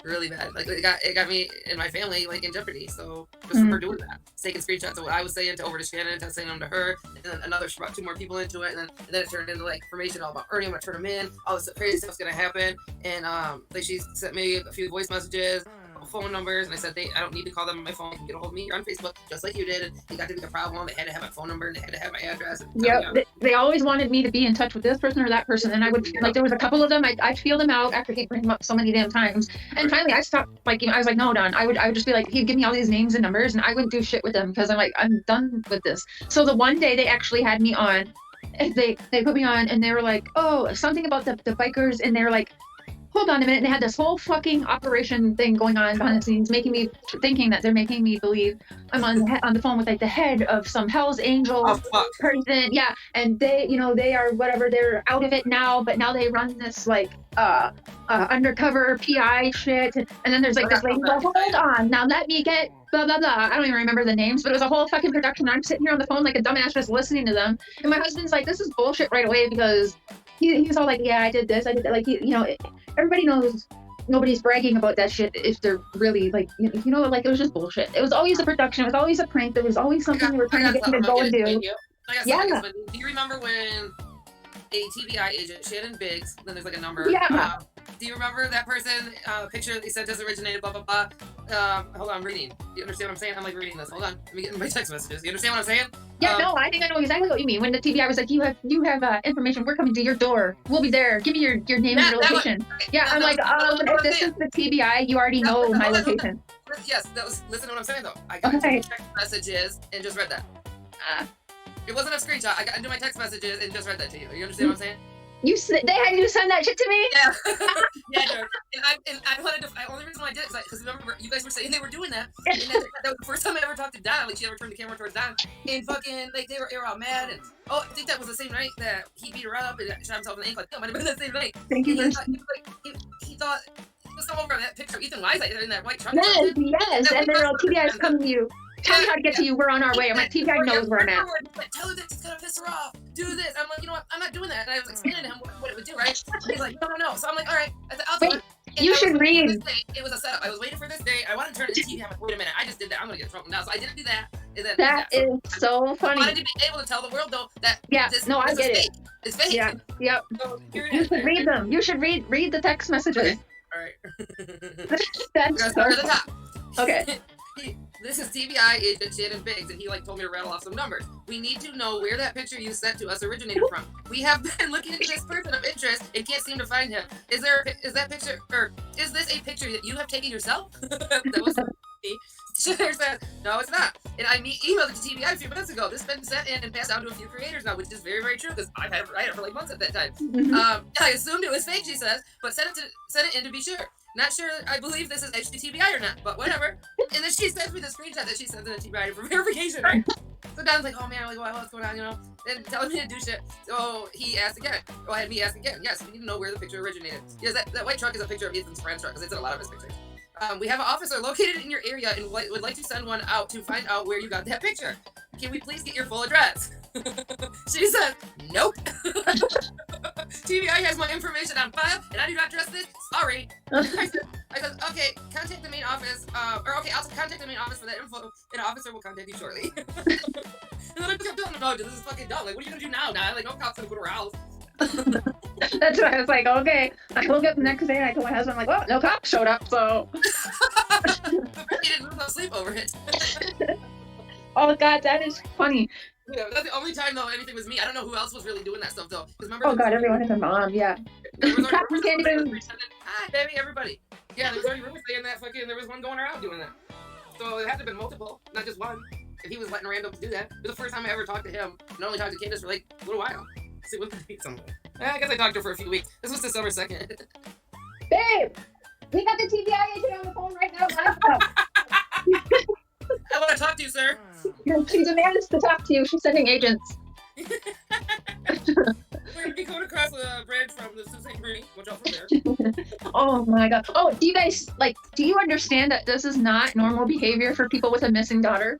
really bad. Like it got me and my family like in jeopardy. So just from her doing that, taking screenshots of what I was saying over to Shannon, to saying them to her, and then another she brought two more people into it, and then it turned into like information all about Ernie. I'm gonna turn him in. All this crazy stuff's gonna happen, and like she sent me a few voice messages, phone numbers, and I said I don't need to call them on my phone. You can get a hold of me. You're on Facebook, just like you did. And it got to be a problem. They had to have my phone number and they had to have my address. Yep. They always wanted me to be in touch with this person or that person, and I would like there was a couple of them. I'd feel them out after he'd bring them up so many damn times, and finally I stopped. Like I was like, no, Don. I would just be like, he'd give me all these names and numbers, and I wouldn't do shit with them because I'm like, I'm done with this. So the one day they actually had me on. They put me on, and they were like, oh, something about the bikers, and they were like, hold on a minute. And they had this whole fucking operation thing going on behind the scenes, making me thinking that they're making me believe I'm on the phone with like the head of some Hell's Angels person. Yeah. And they, they are whatever, they're out of it now, but now they run this like undercover PI shit. And then there's like this lady, well, hold on. Now let me get blah, blah, blah. I don't even remember the names, but it was a whole fucking production. I'm sitting here on the phone like a dumbass just listening to them. And my husband's like, this is bullshit right away because he's all like, yeah, I did this. I did that. Like, everybody knows nobody's bragging about that shit if they're really like, like it was just bullshit. It was always a production. It was always a prank. There was always something they were trying to get me to go and do. Yeah. Do you remember when a TBI agent, Shannon Biggs, then there's like a number. Yeah. Do you remember that person, picture that they said just originated, blah, blah, blah. Hold on, I'm reading. Do you understand what I'm saying? I'm like reading this. Hold on. Let me get in my text messages. You understand what I'm saying? Yeah, no, I think I know exactly what you mean. When the TBI was like, you have information. We're coming to your door. We'll be there. Give me your name and your location. I'm like, if this is the TBI, you already know my location. Yes, listen to what I'm saying though. I got text messages and just read that. It wasn't a screenshot. I got into my text messages and just read that to you. You understand what I'm saying? They had you send that shit to me? Yeah. Yeah, and I wanted to, the only reason why I did it, because remember, you guys were saying they were doing that. And that was the first time I ever talked to Don. Like, she ever turned the camera towards Don. And fucking, like, they were all mad. And, I think that was the same night that he beat her up and shot himself in the ankle. Like, that might have been the same night. Thank you. He thought, he was over that picture of Ethan Wise in that white truck. Yes. And then TBI is coming to you. Tell me how to get to you. We're on our way. I'm like, TBI knows where I'm at. Tell her that it's gonna piss her off. Do this. I'm like, you know what? I'm not doing that. And I was explaining to him what it would do, right? And he's like, no. So I'm like, all right. I said, I'll do it. And you should read. It was a setup. I was waiting for this day. I wanted to turn it to TV. I'm like, wait a minute. I just did that. I'm gonna get in trouble now. So I didn't do that. And then that is so funny. I wanted to be able to tell the world though that I get it. It's fake. Yeah. Yep. So you should read them. You should read the text messages. All right. That's start at the top. Okay. This is TBI agent Shannon Biggs, and he told me to rattle off some numbers. We need to know where that picture you sent to us originated from. We have been looking into this person of interest and can't seem to find him. Is this a picture that you have taken yourself? That was me. Cher says, no, it's not. And I emailed it to TBI a few minutes ago. This has been sent in and passed down to a few creators now, which is very, very true because I've had it for like months at that time. I assumed it was fake, she says, but sent it in to be sure. Not sure I believe this is actually TBI or not, but whatever. And then she sends me the screenshot that she sends in to TBI for verification, right? So Don's like, oh man, I'm like, what's going on, and telling me to do shit. So he asked again. Well, I had me ask again. Yes, we need to know where the picture originated. Yes, that white truck is a picture of Ethan's friend's truck because it's in a lot of his pictures. We have an officer located in your area and would like to send one out to find out where you got that picture. Can we please get your full address? She said, nope. TBI has my information on file, and I do not trust this. Sorry. I said, okay, contact the main office. I'll contact the main office for that info, and an officer will contact you shortly. And then I kept telling him, no, this is fucking dumb. Like, what are you gonna do now? Like, no cops gonna go to our house. That's why I was like, okay. I woke up the next day and I told my husband, I'm like, well, no cops showed up, so. He didn't lose no sleep over it. Oh God, that is funny. Yeah, that's the only time though anything was me. I don't know who else was really doing that stuff though. Remember, oh God, everyone has a mom, yeah. Cops can't even. Hi, baby, everybody. Yeah, there was already rumors saying that there was one going around doing that. So it had to have been multiple, not just one. If he was letting randoms do that, it was the first time I ever talked to him. And I only talked to Candace for like a little while. See what I guess I talked to her for a few weeks. This was December 2nd. Babe, we got the TBI agent on the phone right now. I want to talk to you, sir. She demands to talk to you. She's sending agents. We're gonna be going across the bridge from the St. Bruni. Watch out from there. Oh my God. Oh, do you guys do you understand that this is not normal behavior for people with a missing daughter?